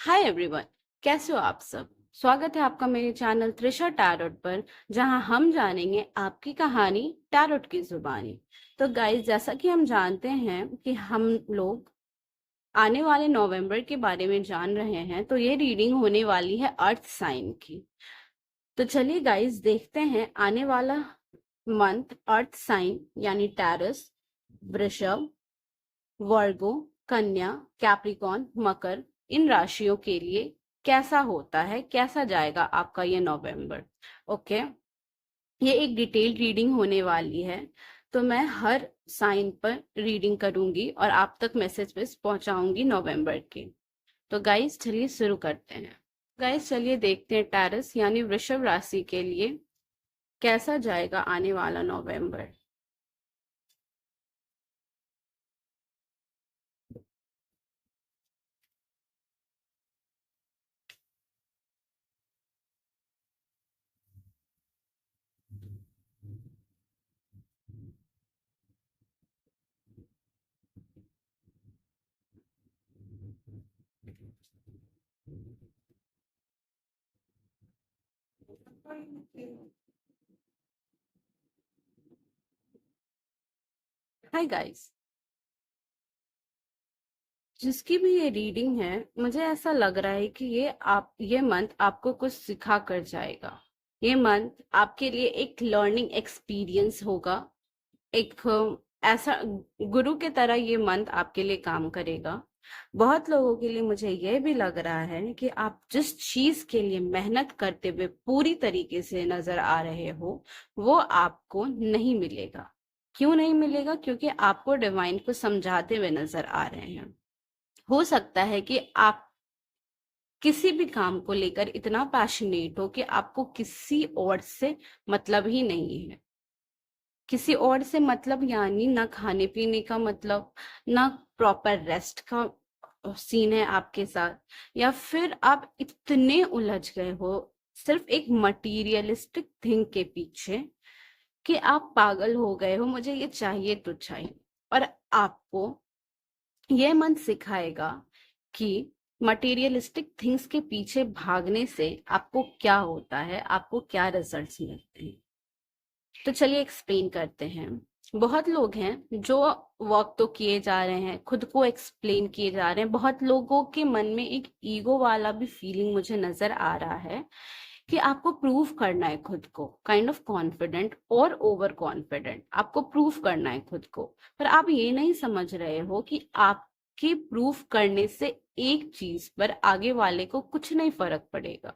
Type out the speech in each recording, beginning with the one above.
Hi everyone. कैसे हो आप सब। स्वागत है आपका मेरे चैनल त्रिशा टैरोट पर, जहां हम जानेंगे आपकी कहानी टैरोट की जुबानी। तो गाइस, जैसा कि हम जानते हैं कि हम लोग आने वाले नवंबर के बारे में जान रहे हैं, तो ये रीडिंग होने वाली है अर्थ साइन की। तो चलिए गाइस, देखते हैं आने वाला मंथ अर्थ साइन यानी टैरस, वृषभ, वर्गो, कन्या, कैप्रिकॉर्न, मकर, इन राशियों के लिए कैसा होता है, कैसा जाएगा आपका ये नवंबर। ओके, ये एक डिटेल्ड रीडिंग होने वाली है। तो मैं हर साइन पर रीडिंग करूंगी और आप तक मैसेज पे पहुंचाऊंगी नवंबर के। तो गाइस चलिए शुरू करते हैं। गाइस चलिए देखते हैं टैरस यानी वृषभ राशि के लिए कैसा जाएगा आने वाला नवंबर। हाय गाइस, जिसकी भी ये रीडिंग है, मुझे ऐसा लग रहा है कि ये मंथ आपको कुछ सिखा कर जाएगा। ये मंथ आपके लिए एक लर्निंग एक्सपीरियंस होगा। एक ऐसा गुरु के तरह ये मंथ आपके लिए काम करेगा। बहुत लोगों के लिए मुझे यह भी लग रहा है कि आप जिस चीज के लिए मेहनत करते हुए पूरी तरीके से नजर आ रहे हो, वो आपको नहीं मिलेगा। क्यों नहीं मिलेगा? क्योंकि आपको डिवाइन को समझाते हुए नजर आ रहे हैं। हो सकता है कि आप किसी भी काम को लेकर इतना पैशनेट हो कि आपको किसी और से मतलब ही नहीं है। किसी और से मतलब यानी ना खाने पीने का मतलब, ना प्रॉपर रेस्ट का सीन है आपके साथ, या फिर आप इतने उलझ गए हो सिर्फ एक मटीरियलिस्टिक थिंग के पीछे कि आप पागल हो गए हो, मुझे ये चाहिए तो चाहिए। और आपको ये मन सिखाएगा कि मटेरियलिस्टिक थिंग्स के पीछे भागने से आपको क्या होता है, आपको क्या रिजल्ट्स मिलते हैं। तो चलिए एक्सप्लेन करते हैं। बहुत लोग हैं जो वर्क तो किए जा रहे हैं, खुद को एक्सप्लेन किए जा रहे हैं। बहुत लोगों के मन में एक ईगो वाला भी फीलिंग मुझे नजर आ रहा है कि आपको प्रूव करना है खुद को, काइंड ऑफ कॉन्फिडेंट और ओवर कॉन्फिडेंट। आपको प्रूव करना है खुद को, पर आप ये नहीं समझ रहे हो कि आपके प्रूव करने से एक चीज पर आगे वाले को कुछ नहीं फर्क पड़ेगा।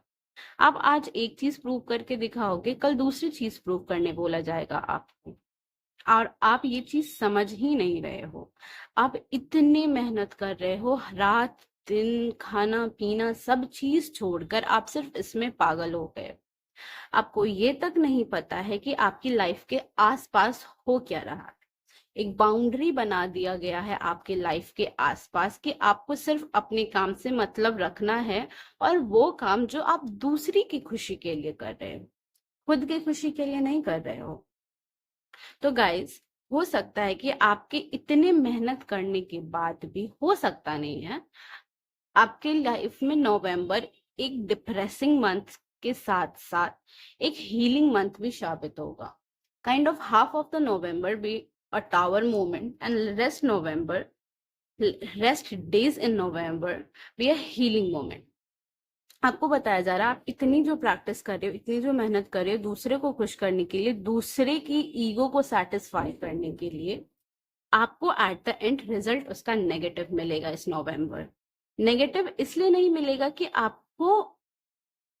आप आज एक चीज प्रूव करके दिखाओगे, कल दूसरी चीज प्रूव करने बोला जाएगा आपको, और आप ये चीज समझ ही नहीं रहे हो। आप इतने मेहनत कर रहे हो, रात दिन खाना पीना सब चीज छोड़कर आप सिर्फ इसमें पागल हो गए। आपको ये तक नहीं पता है कि आपकी लाइफ के आसपास हो क्या रहा है। एक बाउंड्री बना दिया गया है आपके लाइफ के आसपास कि आपको सिर्फ अपने काम से मतलब रखना है, और वो काम जो आप दूसरी की खुशी के लिए कर रहे हो, खुद की खुशी के लिए नहीं कर रहे हो। तो गाइस, हो सकता है कि आपके इतने मेहनत करने के बाद भी, हो सकता नहीं है, आपके लाइफ में नवंबर एक डिप्रेसिंग मंथ के साथ साथ एक हीलिंग मंथ भी साबित होगा। Kind of half of the November be a tower moment and rest days in November be a healing moment. आपको बताया जा रहा है, आप इतनी जो प्रैक्टिस कर रहे हो, इतनी जो मेहनत कर रहे हो दूसरे को खुश करने के लिए, दूसरे की ईगो को सेटिस्फाई करने के लिए, आपको एट द एंड रिजल्ट उसका नेगेटिव मिलेगा इस नवंबर। नेगेटिव इसलिए नहीं मिलेगा कि आपको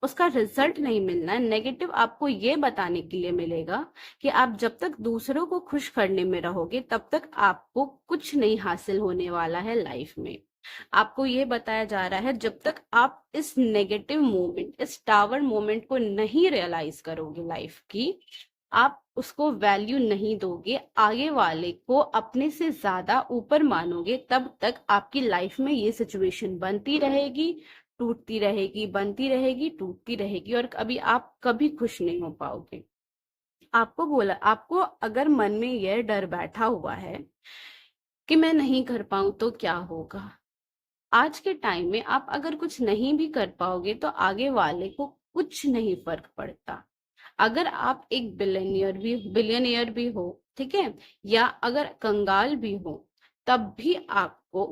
उसका रिजल्ट नहीं मिलना है, नेगेटिव आपको ये बताने के लिए मिलेगा कि आप जब तक दूसरों को खुश करने में रहोगे तब तक आपको कुछ नहीं हासिल होने वाला है लाइफ में। आपको ये बताया जा रहा है, जब तक आप इस नेगेटिव मोमेंट, इस टावर मोमेंट को नहीं रियलाइज करोगे लाइफ की, आप उसको वैल्यू नहीं दोगे, आगे वाले को अपने से ज्यादा ऊपर मानोगे, तब तक आपकी लाइफ में ये सिचुएशन बनती रहेगी, टूटती रहेगी, बनती रहेगी, टूटती रहेगी, और अभी आप कभी खुश नहीं हो पाओगे। आपको अगर मन में यह डर बैठा हुआ है कि मैं नहीं कर पाऊं तो क्या होगा, आज के टाइम में आप अगर कुछ नहीं भी कर पाओगे तो आगे वाले को कुछ नहीं फर्क पड़ता। अगर आप एक बिलियनियर भी हो, ठीक है, या अगर कंगाल भी हो, तब भी आपको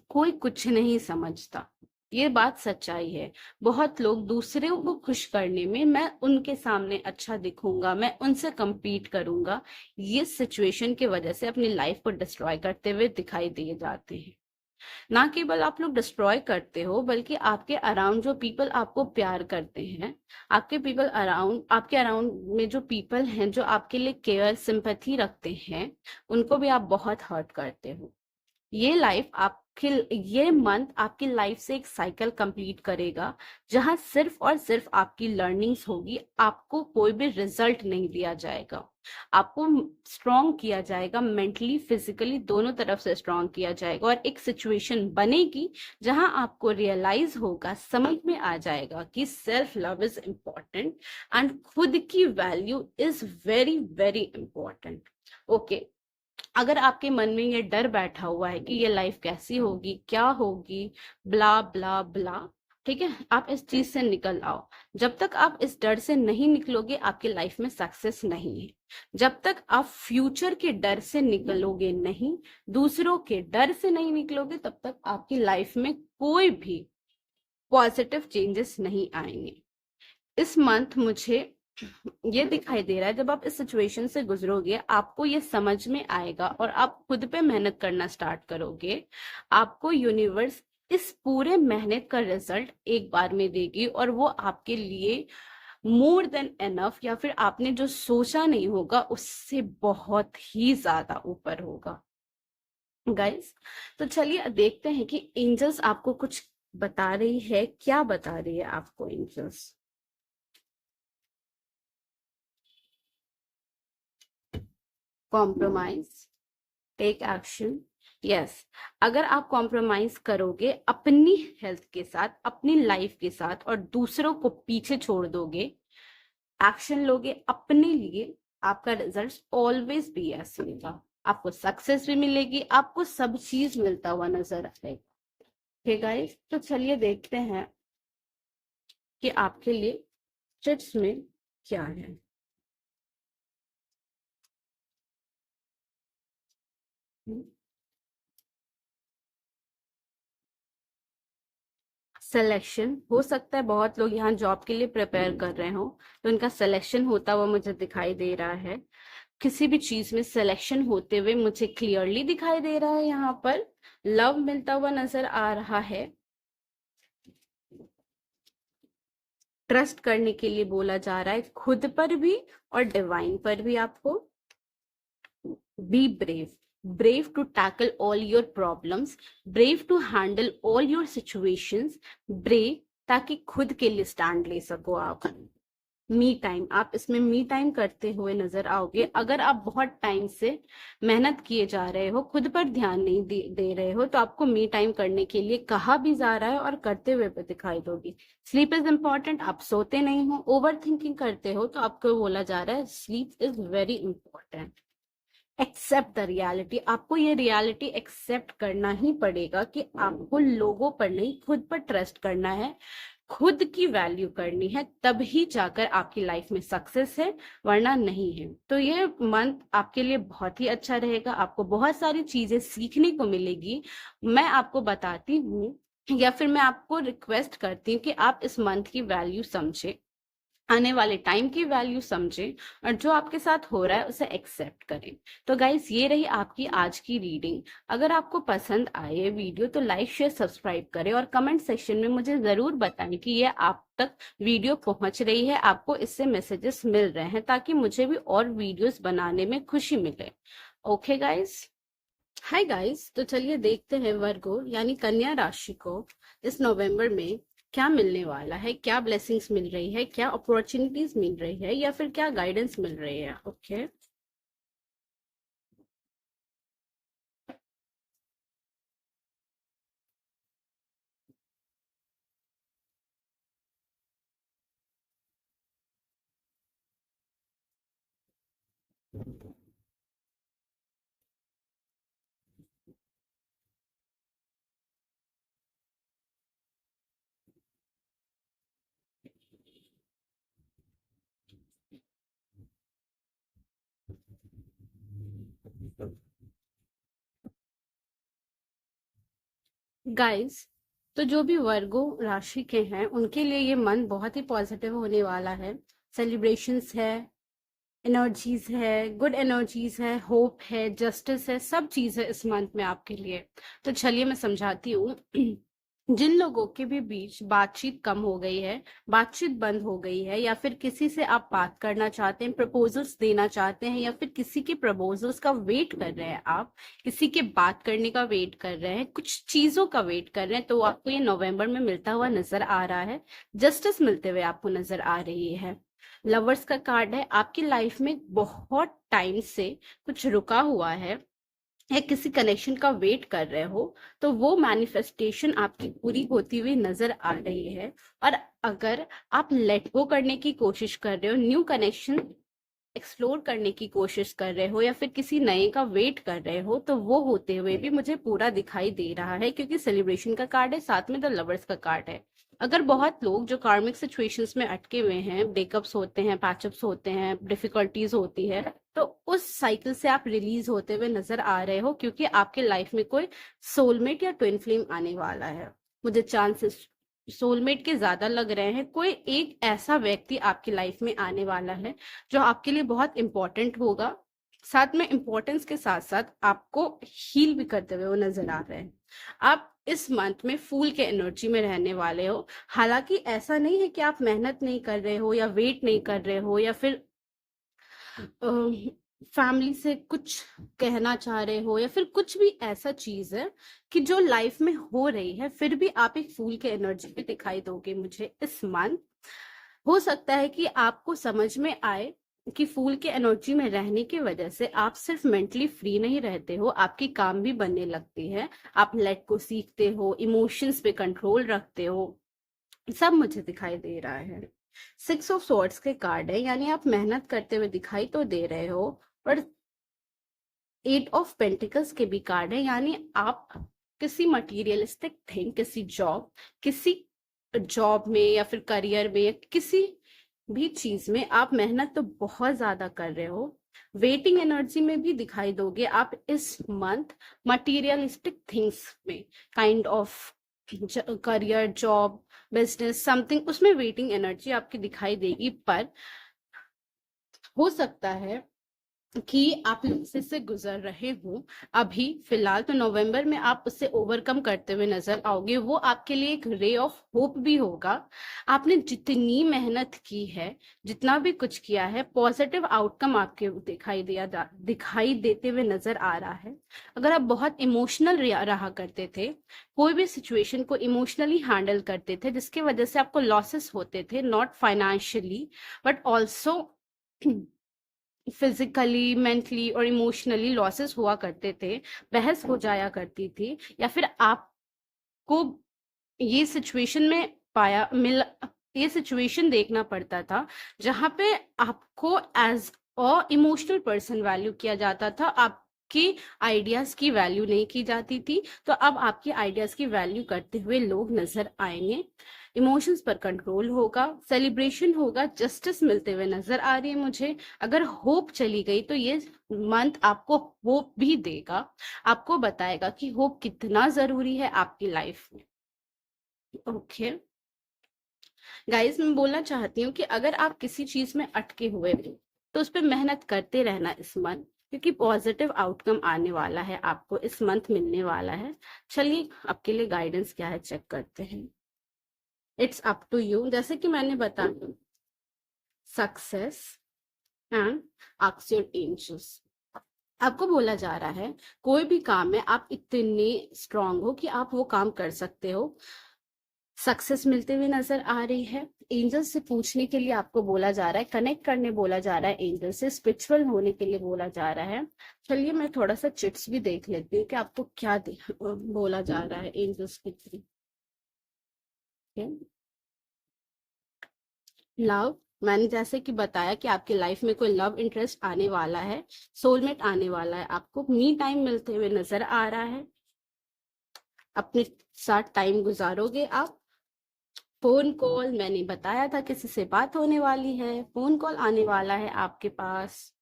कोई कुछ नहीं समझता। ये बात सच्चाई है। बहुत लोग दूसरों को खुश करने में, मैं उनके सामने अच्छा दिखूंगा, मैं उनसे compete करूंगा, ये सिचुएशन की वजह से अपनी लाइफ को डिस्ट्रॉय करते हुए दिखाई दिए जाते हैं। ना केवल आप लोग डिस्ट्रॉय करते हो, बल्कि आपके अराउंड जो पीपल आपको प्यार करते हैं, आपके अराउंड में जो पीपल हैं जो आपके लिए केयर सिंपैथी रखते हैं, उनको भी आप बहुत हर्ट करते हो। ये लाइफ आपकी ये मंथ आपकी लाइफ से एक साइकिल कंप्लीट करेगा, जहां सिर्फ और सिर्फ आपकी लर्निंग्स होगी। आपको कोई भी रिजल्ट नहीं दिया जाएगा। आपको स्ट्रॉन्ग किया जाएगा, मेंटली फिजिकली दोनों तरफ से स्ट्रॉन्ग किया जाएगा, और एक सिचुएशन बनेगी जहां आपको रियलाइज होगा, समझ में आ जाएगा कि self love is important and खुद की value is very very important. Okay, अगर आपके मन में ये डर बैठा हुआ है कि ये लाइफ कैसी होगी, क्या होगी, ब्ला ब्ला ब्ला, ठीक है, आप इस चीज से निकल आओ। जब तक आप इस डर से नहीं निकलोगे, आपकी लाइफ में सक्सेस नहीं है। जब तक आप फ्यूचर के डर से निकलोगे नहीं, दूसरों के डर से नहीं निकलोगे, तब तक आपकी लाइफ में कोई भी पॉजिटिव चेंजेस नहीं आएंगे। इस मंथ मुझे ये दिखाई दे रहा है, जब आप इस सिचुएशन से गुजरोगे, आपको ये समझ में आएगा और आप खुद पे मेहनत करना स्टार्ट करोगे। आपको यूनिवर्स इस पूरे मेहनत का रिजल्ट एक बार में देगी, और वो आपके लिए मोर देन एनफ, या फिर आपने जो सोचा नहीं होगा उससे बहुत ही ज्यादा ऊपर होगा गाइस। तो चलिए देखते हैं कि एंजल्स आपको कुछ बता रही है। क्या बता रही है आपको angels? Compromise, take action. Yes, अगर आप कॉम्प्रोमाइज करोगे अपनी हेल्थ के साथ, अपनी लाइफ के साथ, और दूसरों को पीछे छोड़ दोगे, एक्शन लोगे अपने लिए, आपका रिजल्ट ऑलवेज बी एस मिलेगा। आपको सक्सेस भी मिलेगी, आपको सब चीज मिलता हुआ नजर आएगा। ठीक गाइस, तो चलिए देखते हैं कि आपके लिए चिट्स में क्या है। सिलेक्शन हो सकता है, बहुत लोग यहाँ जॉब के लिए प्रिपेयर कर रहे हो, तो उनका सिलेक्शन होता हुआ मुझे दिखाई दे रहा है। किसी भी चीज में सिलेक्शन होते हुए मुझे क्लियरली दिखाई दे रहा है। यहाँ पर लव मिलता हुआ नजर आ रहा है। ट्रस्ट करने के लिए बोला जा रहा है, खुद पर भी और डिवाइन पर भी आपको। Be brave, brave to tackle all your problems, brave to handle all your situations, brave ताकि खुद के लिए स्टैंड ले सको आप। मी टाइम, आप इसमें मी टाइम करते हुए नजर आओगे। अगर आप बहुत टाइम से मेहनत किए जा रहे हो, खुद पर ध्यान नहीं दे रहे हो, तो आपको मी टाइम करने के लिए कहा भी जा रहा है और करते हुए भी दिखाई दोगी। स्लीप इज इंपॉर्टेंट, आप सोते नहीं हो, ओवर थिंकिंग करते हो, तो आपको बोला जा रहा है sleep is very important. Except the reality, आपको ये रियलिटी एक्सेप्ट करना ही पड़ेगा कि आपको लोगों पर नहीं, खुद पर ट्रस्ट करना है, खुद की वैल्यू करनी है, तभी जाकर आपकी लाइफ में सक्सेस है, वरना नहीं है। तो ये मंथ आपके लिए बहुत ही अच्छा रहेगा, आपको बहुत सारी चीजें सीखने को मिलेगी। मैं आपको बताती हूँ, या फिर मैं आपको रिक्वेस्ट करती हूँ कि आप इस मंथ की वैल्यू समझें, आने वाले टाइम की वैल्यू समझें, और जो आपके साथ हो रहा है उसे एक्सेप्ट करें। तो गाइस, ये रही आपकी आज की रीडिंग। अगर आपको पसंद आए वीडियो तो लाइक शेयर सब्सक्राइब करें, और कमेंट सेक्शन में मुझे जरूर बताएं कि ये आप तक वीडियो पहुंच रही है, आपको इससे मैसेजेस मिल रहे हैं, ताकि मुझे भी और वीडियोस बनाने में खुशी मिले। Okay guys. हाय गाइस, तो चलिए देखते हैं वर्गो यानी कन्या राशि को इस नवंबर में क्या मिलने वाला है, क्या ब्लेसिंग्स मिल रही है, क्या अपॉर्चुनिटीज मिल रही है, या फिर क्या गाइडेंस मिल रही है। ओके, गाइस, तो जो भी वर्गो राशि के हैं उनके लिए ये मंथ बहुत ही पॉजिटिव होने वाला है। सेलिब्रेशंस है, एनर्जीज है, गुड एनर्जीज है, होप है, जस्टिस है, सब चीज है इस मंथ में आपके लिए। तो चलिए मैं समझाती हूँ। जिन लोगों के भी बीच बातचीत कम हो गई है, बातचीत बंद हो गई है, या फिर किसी से आप बात करना चाहते हैं, प्रपोजल्स देना चाहते हैं, या फिर किसी के प्रपोजल्स का वेट कर रहे हैं, आप किसी के बात करने का वेट कर रहे हैं, कुछ चीजों का वेट कर रहे हैं, तो आपको ये नवंबर में मिलता हुआ नजर आ रहा है। जस्टिस मिलते हुए आपको नजर आ रही है। लवर्स का कार्ड है। आपकी लाइफ में बहुत टाइम से कुछ रुका हुआ है या किसी कनेक्शन का वेट कर रहे हो, तो वो मैनिफेस्टेशन आपकी पूरी होती हुई नजर आ रही है। और अगर आप लेट गो करने की कोशिश कर रहे हो, न्यू कनेक्शन एक्सप्लोर करने की कोशिश कर रहे हो, या फिर किसी नए का वेट कर रहे हो, तो वो होते हुए भी मुझे पूरा दिखाई दे रहा है, क्योंकि सेलिब्रेशन का कार्ड है, साथ में द लवर्स का कार्ड है। अगर बहुत लोग जो कार्मिक सिचुएशंस में अटके हुए हैं, ब्रेकअप्स होते हैं, पैचअप्स होते हैं, डिफिकल्टीज होती है, तो उस साइकिल से आप रिलीज होते हुए नजर आ रहे हो, क्योंकि आपके लाइफ में कोई सोलमेट या ट्विन फ्लेम आने वाला है। मुझे चांसेस सोलमेट के ज्यादा लग रहे हैं। कोई एक ऐसा व्यक्ति आपकी लाइफ में आने वाला है जो आपके लिए बहुत इंपॉर्टेंट होगा। साथ में इंपॉर्टेंस के साथ साथ आपको हील भी करते हुए वो नजर आ रहे हैं। आप इस मंथ में फूल के एनर्जी में रहने वाले हो। हालांकि ऐसा नहीं है कि आप मेहनत नहीं कर रहे हो या वेट नहीं कर रहे हो, या फिर फैमिली से कुछ कहना चाह रहे हो, या फिर कुछ भी ऐसा चीज है कि जो लाइफ में हो रही है, फिर भी आप एक फूल के एनर्जी पे दिखाई दोगे मुझे इस मंथ। हो सकता है कि आपको समझ में आए कि फूल के एनर्जी में रहने की वजह से आप सिर्फ मेंटली फ्री नहीं रहते हो, आपकी काम भी बनने लगती है। आप लेट को सीखते हो, इमोशंस पे कंट्रोल रखते हो, सब मुझे दिखाई दे रहा है। सिक्स ऑफ सॉर्ड्स के कार्ड है, यानी आप मेहनत करते हुए दिखाई तो दे रहे हो। और एट ऑफ पेंटिकल्स के भी कार्ड है, यानी आप किसी मटीरियलिस्टिक थिंग, किसी जॉब में या फिर करियर में या किसी भी चीज में आप मेहनत तो बहुत ज्यादा कर रहे हो। वेटिंग एनर्जी में भी दिखाई दोगे आप इस मंथ, मटीरियलिस्टिक थिंग्स में, kind of career, job, business, something, उसमें वेटिंग एनर्जी आपकी दिखाई देगी। पर हो सकता है कि आप से गुजर रहे हो अभी फिलहाल, तो नवंबर में आप उससे ओवरकम करते हुए नजर आओगे। वो आपके लिए एक रे ऑफ होप भी होगा। आपने जितनी मेहनत की है, जितना भी कुछ किया है, पॉजिटिव आउटकम आपके दिखाई देते हुए नजर आ रहा है। अगर आप बहुत इमोशनल रहा करते थे, कोई भी सिचुएशन को इमोशनली हैंडल करते थे, जिसकी वजह से आपको लॉसेस होते थे, not financially but also physically, mentally और इमोशनली लॉसेस हुआ करते थे, बहस हो जाया करती थी, या फिर आपको ये सिचुएशन में पाया मिल ये सिचुएशन देखना पड़ता था जहां पे आपको as a emotional person value किया जाता था, आपकी आइडियाज की वैल्यू नहीं की जाती थी। तो अब आपकी आइडियाज की वैल्यू करते हुए लोग नजर आएंगे। इमोशंस पर कंट्रोल होगा, सेलिब्रेशन होगा, जस्टिस मिलते हुए नजर आ रही है मुझे। अगर होप चली गई तो ये मंथ आपको होप भी देगा, आपको बताएगा कि होप कितना जरूरी है आपकी लाइफ में। ओके गाइस, मैं बोलना चाहती हूँ कि अगर आप किसी चीज में अटके हुए हो तो उस पर मेहनत करते रहना इस मंथ, क्योंकि पॉजिटिव आउटकम आने वाला है, आपको इस मंथ मिलने वाला है। चलिए आपके लिए गाइडेंस क्या है चेक करते हैं। इट्स अप टू यू, जैसे कि मैंने बताया, success and ask your angels. आपको बोला जा रहा है कोई भी काम में आप इतने स्ट्रांग हो कि आप वो काम कर सकते हो। सक्सेस मिलते हुए नजर आ रही है। एंजल से पूछने के लिए आपको बोला जा रहा है, कनेक्ट करने बोला जा रहा है, एंजल से स्पिरिचुअल होने के लिए बोला जा रहा है। चलिए मैं थोड़ा सा चिट्स भी देख लेती हूँ कि आपको क्या बोला जा रहा है एंजल्स के थ्रू। लव, मैंने जैसे कि बताया कि आपकी लाइफ में कोई लव इंटरेस्ट आने वाला है, सोलमेट आने वाला है, आपको मी टाइम मिलते हुए नजर आ रहा है, अपने साथ टाइम गुजारोगे आप। फोन कॉल, मैंने बताया था किसी से बात होने वाली है, फोन कॉल आने वाला है आपके पास।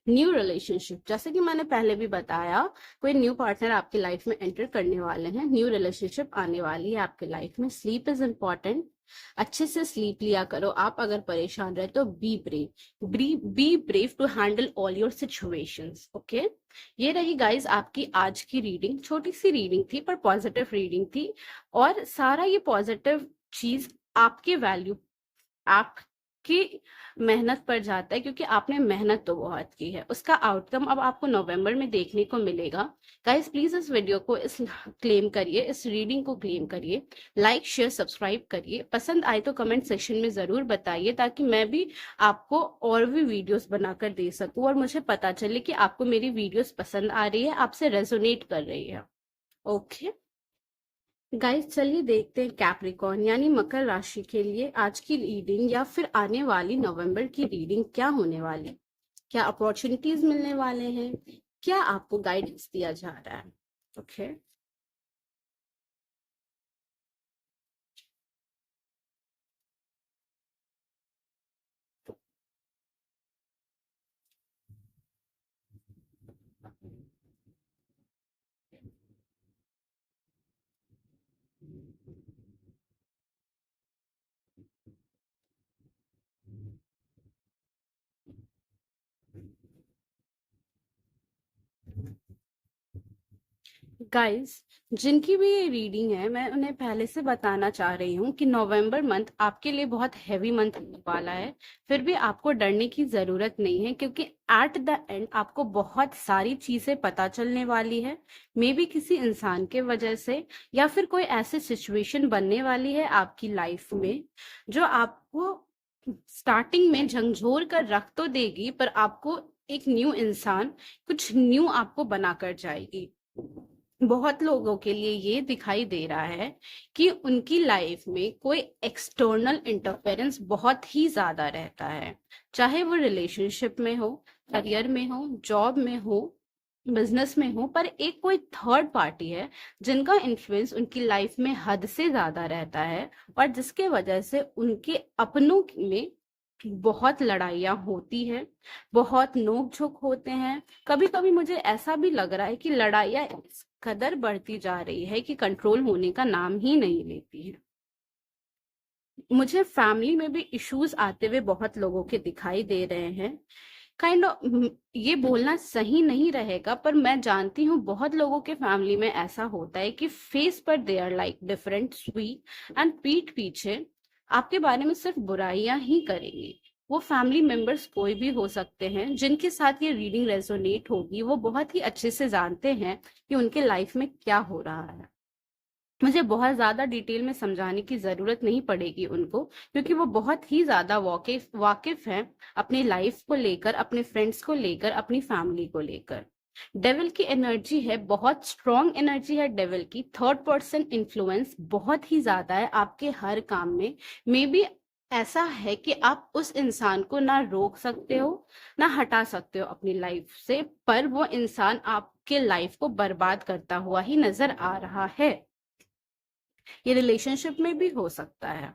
न्यू रिलेशनशिप, जैसे कि मैंने पहले भी बताया, कोई न्यू पार्टनर आपकी लाइफ में एंटर करने वाले हैं, न्यू रिलेशनशिप आने वाली है आपके लाइफ में। स्लीप इज इम्पॉर्टेंट, अच्छे से स्लीप लिया करो। आप अगर परेशान रहे तो be brave to handle all your situations. Okay, ये रही गाइस आपकी आज की रीडिंग। छोटी सी रीडिंग थी पर पॉजिटिव रीडिंग थी, और सारा ये पॉजिटिव चीज आपके वैल्यू, आपकी मेहनत पर जाता है, क्योंकि आपने मेहनत तो बहुत की है। उसका आउटकम अब आपको नवंबर में देखने को मिलेगा। गाइस प्लीज इस वीडियो को क्लेम करिए, इस रीडिंग को क्लेम करिए, लाइक शेयर सब्सक्राइब करिए। पसंद आए तो कमेंट सेक्शन में जरूर बताइए, ताकि मैं भी आपको और भी वीडियोस बनाकर दे सकूं और मुझे पता चले कि आपको मेरी वीडियोस पसंद आ रही है, आपसे रेजोनेट कर रही है। ओके गाइस, चलिए देखते हैं कैप्रिकॉर्न यानी मकर राशि के लिए आज की रीडिंग, या फिर आने वाली नवंबर की रीडिंग क्या होने वाली, क्या अपॉर्चुनिटीज मिलने वाले हैं, क्या आपको गाइडेंस दिया जा रहा है। ओके गाइस, जिनकी भी ये रीडिंग है, मैं उन्हें पहले से बताना चाह रही हूँ कि नवंबर मंथ आपके लिए बहुत हैवी मंथ होने वाला है। फिर भी आपको डरने की जरूरत नहीं है, क्योंकि एट द एंड आपको बहुत सारी चीजें पता चलने वाली है। मे बी किसी इंसान के वजह से, या फिर कोई ऐसी सिचुएशन बनने वाली है आपकी लाइफ में जो आपको स्टार्टिंग में झंझोर कर रख तो देगी, पर आपको एक न्यू इंसान, कुछ न्यू आपको बनाकर जाएगी। बहुत लोगों के लिए ये दिखाई दे रहा है कि उनकी लाइफ में कोई एक्सटर्नल इंटरफेरेंस बहुत ही ज्यादा रहता है, चाहे वो रिलेशनशिप में हो, करियर में हो, जॉब में हो, बिजनेस में हो, पर एक कोई थर्ड पार्टी है जिनका इन्फ्लुएंस उनकी लाइफ में हद से ज्यादा रहता है, और जिसके वजह से उनके अपनों में बहुत लड़ाइयाँ होती है, बहुत नोक झोंक होते हैं। कभी कभी मुझे ऐसा भी लग रहा है कि लड़ाइयाँ इस कदर बढ़ती जा रही है कि कंट्रोल होने का नाम ही नहीं लेती है। मुझे फैमिली में भी इश्यूज आते हुए बहुत लोगों के दिखाई दे रहे हैं। काइंड ऑफ, ये बोलना सही नहीं रहेगा, पर मैं जानती हूँ बहुत लोगों के फैमिली में ऐसा होता है कि फेस पर they are like different sweet, and पीठ पीछे आपके बारे में सिर्फ बुराइयां ही करेंगे। वो फैमिली मेंबर्स कोई भी हो सकते हैं, जिनके साथ ये रीडिंग रेजोनेट होगी वो बहुत ही अच्छे से जानते हैं कि उनके लाइफ में क्या हो रहा है। मुझे बहुत ज्यादा डिटेल में समझाने की जरूरत नहीं पड़ेगी उनको, क्योंकि वो बहुत ही ज्यादा वाकिफ हैं अपनी लाइफ को लेकर, अपने फ्रेंड्स को लेकर, अपनी फैमिली को लेकर। डेविल की एनर्जी है, बहुत स्ट्रॉन्ग एनर्जी है डेविल की। थर्ड पर्सन इन्फ्लुएंस बहुत ही ज्यादा है आपके हर काम में। मे बी ऐसा है कि आप उस इंसान को ना रोक सकते हो, ना हटा सकते हो अपनी लाइफ से, पर वो इंसान आपके लाइफ को बर्बाद करता हुआ ही नजर आ रहा है। ये रिलेशनशिप में भी हो सकता है।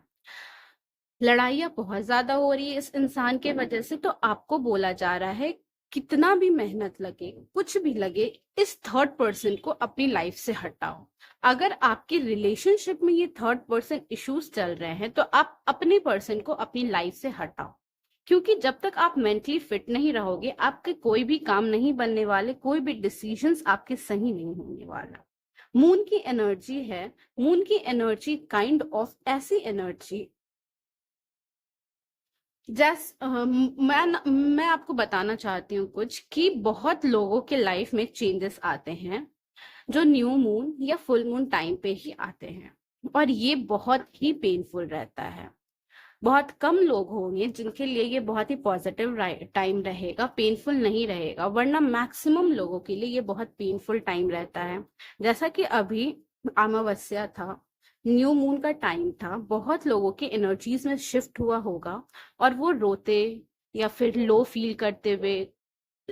लड़ाइयाँ बहुत ज्यादा हो रही है इस इंसान के वजह से, तो आपको बोला जा रहा है कितना भी मेहनत लगे, कुछ भी लगे, इस थर्ड पर्सन को अपनी लाइफ से हटाओ। अगर आपकी रिलेशनशिप में ये थर्ड पर्सन इश्यूज चल रहे हैं, तो आप अपने पर्सन को अपनी लाइफ से हटाओ, क्योंकि जब तक आप मेंटली फिट नहीं रहोगे, आपके कोई भी काम नहीं बनने वाले, कोई भी डिसीजंस आपके सही नहीं होने वाला। मून की एनर्जी है, मून की एनर्जी काइंड ऑफ ऐसी एनर्जी, मैं आपको बताना चाहती हूँ कुछ, कि बहुत लोगों के लाइफ में चेंजेस आते हैं जो न्यू मून या फुल मून टाइम पे ही आते हैं, और ये बहुत ही पेनफुल रहता है। बहुत कम लोग होंगे जिनके लिए ये बहुत ही पॉजिटिव टाइम रहेगा, पेनफुल नहीं रहेगा, वरना मैक्सिमम लोगों के लिए ये बहुत पेनफुल टाइम रहता है। जैसा कि अभी अमावस्या था, न्यू मून का टाइम था, बहुत लोगों के एनर्जीज में शिफ्ट हुआ होगा, और वो रोते या फिर लो फील करते हुए,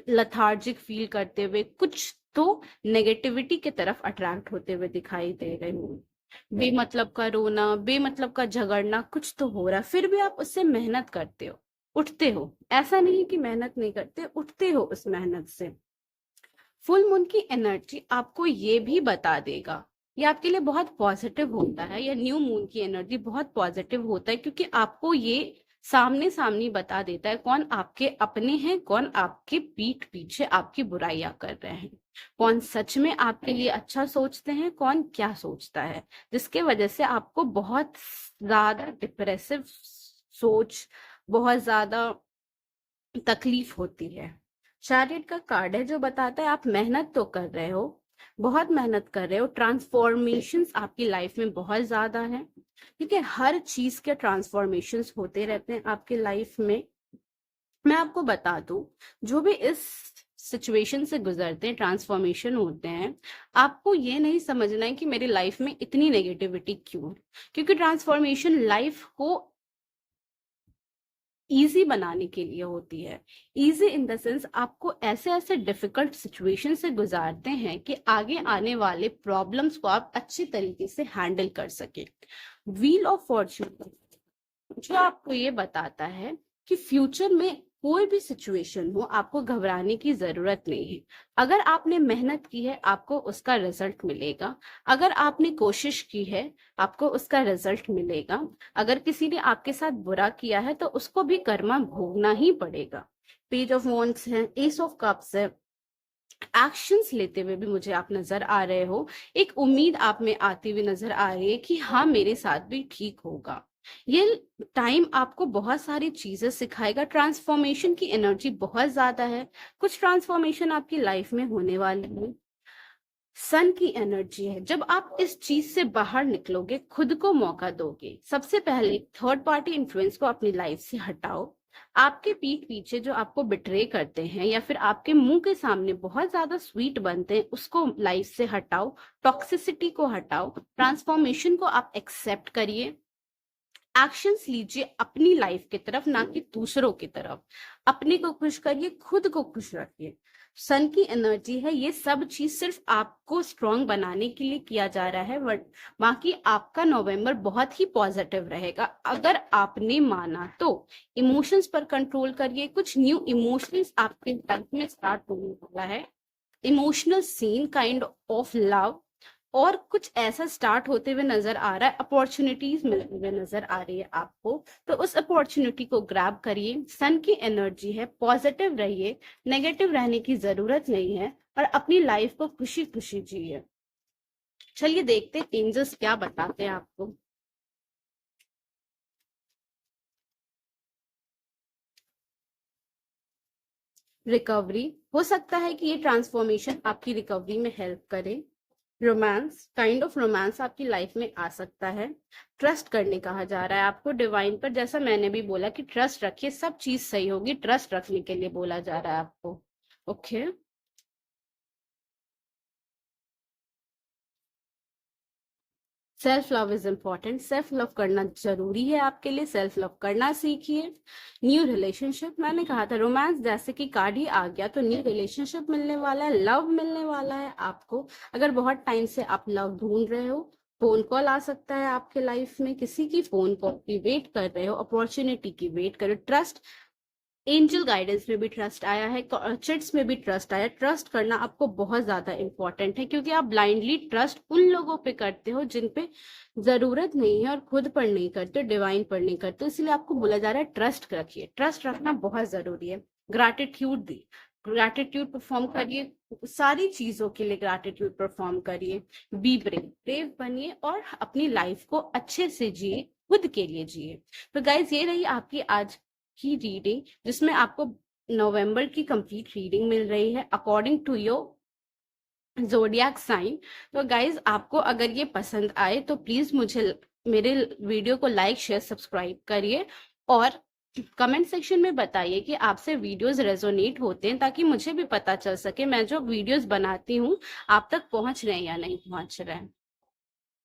लथार्जिक फील करते हुए, कुछ तो नेगेटिविटी की तरफ अट्रैक्ट होते हुए दिखाई दे रहे हो। बेमतलब का रोना, बेमतलब का झगड़ना, कुछ तो हो रहा है, फिर भी आप उससे मेहनत करते हो। उठते हो, ऐसा नहीं कि मेहनत नहीं करते, उठते हो उस मेहनत से। फुल मून की एनर्जी आपको ये भी बता देगा, ये आपके लिए बहुत पॉजिटिव होता है, या न्यू मून की एनर्जी बहुत पॉजिटिव होता है, क्योंकि आपको ये सामने सामने बता देता है कौन आपके अपने हैं, कौन आपके पीठ पीछे आपकी बुराइयां कर रहे हैं, कौन सच में आपके लिए अच्छा सोचते हैं, कौन क्या सोचता है, जिसके वजह से आपको बहुत ज्यादा डिप्रेसिव सोच, बहुत ज्यादा तकलीफ होती है। चैरियट का कार्ड है जो बताता है आप मेहनत तो कर रहे हो, बहुत मेहनत कर रहे हो, ट्रांसफॉर्मेशंस आपकी लाइफ में बहुत ज्यादा है, क्योंकि हर चीज के ट्रांसफॉर्मेशंस होते रहते हैं आपकी लाइफ में। मैं आपको बता दूं, जो भी इस सिचुएशन से गुजरते हैं, ट्रांसफॉर्मेशन होते हैं, आपको ये नहीं समझना है कि मेरी लाइफ में इतनी नेगेटिविटी क्यों है, क्योंकि ट्रांसफॉर्मेशन लाइफ को इजी बनाने के लिए होती है। इजी इन द सेंस आपको ऐसे ऐसे डिफिकल्ट सिचुएशन से गुजारते हैं कि आगे आने वाले प्रॉब्लम्स को आप अच्छे तरीके से हैंडल कर सके। व्हील ऑफ फॉर्च्यून जो आपको ये बताता है कि फ्यूचर में कोई भी सिचुएशन हो, आपको घबराने की जरूरत नहीं है। अगर आपने मेहनत की है, आपको उसका रिजल्ट मिलेगा। अगर आपने कोशिश की है, आपको उसका रिजल्ट मिलेगा। अगर किसी ने आपके साथ बुरा किया है, तो उसको भी कर्मा भोगना ही पड़ेगा। पेज ऑफ वॉन्ड्स है, एस ऑफ कप्स है। एक्शंस लेते हुए भी मुझे आप नजर आ रहे हो, एक उम्मीद आप में आती हुई नजर आ रही है कि हाँ मेरे साथ भी ठीक होगा। ये टाइम आपको बहुत सारी चीजें सिखाएगा। ट्रांसफॉर्मेशन की एनर्जी बहुत ज्यादा है, कुछ ट्रांसफॉर्मेशन आपकी लाइफ में होने वाली है। सन की एनर्जी है, जब आप इस चीज से बाहर निकलोगे, खुद को मौका दोगे। सबसे पहले थर्ड पार्टी इन्फ्लुएंस को अपनी लाइफ से हटाओ। आपके पीठ पीछे जो आपको बिट्रे करते हैं या फिर आपके मुंह के सामने बहुत ज्यादा स्वीट बनते हैं, उसको लाइफ से हटाओ, टॉक्सिसिटी को हटाओ, ट्रांसफॉर्मेशन को आप एक्सेप्ट करिए। एक्शंस लीजिए अपनी लाइफ की तरफ, ना कि दूसरों की तरफ। अपने को खुश करिए, खुद को खुश रखिए। सन की एनर्जी है, ये सब चीज सिर्फ आपको स्ट्रांग बनाने के लिए किया जा रहा है, बट बाकी आपका नवंबर बहुत ही पॉजिटिव रहेगा अगर आपने माना तो। इमोशंस पर कंट्रोल करिए, कुछ न्यू इमोशंस आपके लाइफ में स्टार्ट होने वाला है। Emotional scene, kind of love, और कुछ ऐसा स्टार्ट होते हुए नजर आ रहा है। अपॉर्चुनिटीज मिलते हुए नजर आ रही है आपको, तो उस अपॉर्चुनिटी को ग्रैब करिए। सन की एनर्जी है, पॉजिटिव रहिए, नेगेटिव रहने की जरूरत नहीं है, और अपनी लाइफ को खुशी खुशी जिए। चलिए देखते हैं एंजल्स क्या बताते हैं आपको। रिकवरी, हो सकता है कि ये ट्रांसफॉर्मेशन आपकी रिकवरी में हेल्प करे। रोमांस, काइंड ऑफ रोमांस आपकी लाइफ में आ सकता है। ट्रस्ट करने कहा जा रहा है आपको डिवाइन पर, जैसा मैंने भी बोला कि ट्रस्ट रखिए, सब चीज सही होगी, ट्रस्ट रखने के लिए बोला जा रहा है आपको। Okay, self love is important, self love करना जरूरी है आपके लिए, सेल्फ लव करना सीखिए। न्यू रिलेशनशिप, मैंने कहा था रोमांस जैसे कि कार्ड ही आ गया, तो न्यू रिलेशनशिप मिलने वाला है, लव मिलने वाला है आपको। अगर बहुत टाइम से आप लव ढूंढ रहे हो, फोन कॉल आ सकता है आपके लाइफ में, किसी की फोन कॉल की वेट कर रहे हो, अपॉर्चुनिटी की वेट कर रहे हो। ट्रस्ट, एंजल गाइडेंस में भी ट्रस्ट आया है, चिट्स में भी ट्रस्ट आया। ट्रस्ट करना आपको बहुत ज्यादा इंपॉर्टेंट है, क्योंकि आप ब्लाइंडली ट्रस्ट उन लोगों पे करते हो जिन पे जरूरत नहीं है, और खुद पर नहीं करते, डिवाइन पर नहीं करते, इसलिए आपको बोला जा रहा है ट्रस्ट रखिए। ट्रस्ट रखना बहुत जरूरी है। ग्रैटिट्यूड दी, ग्रैटिट्यूड परफॉर्म करिए, सारी चीजों के लिए ग्रैटिट्यूड परफॉर्म करिए। बी ब्रेव, ब्रेव बनिए, और अपनी लाइफ को अच्छे से जिए, खुद के लिए जिए। तो गाइज ये रही आपकी आज की रीडिंग, जिसमें आपको नवंबर की कंप्लीट रीडिंग मिल रही है according to your zodiac sign. तो गाइज आपको अगर ये पसंद आए तो प्लीज मुझे, मेरे वीडियो को लाइक शेयर सब्सक्राइब करिए, और कमेंट सेक्शन में बताइए कि आपसे वीडियोस रेजोनेट होते हैं, ताकि मुझे भी पता चल सके मैं जो वीडियोस बनाती हूँ आप तक पहुंच रहे हैं या नहीं पहुंच रहे हैं।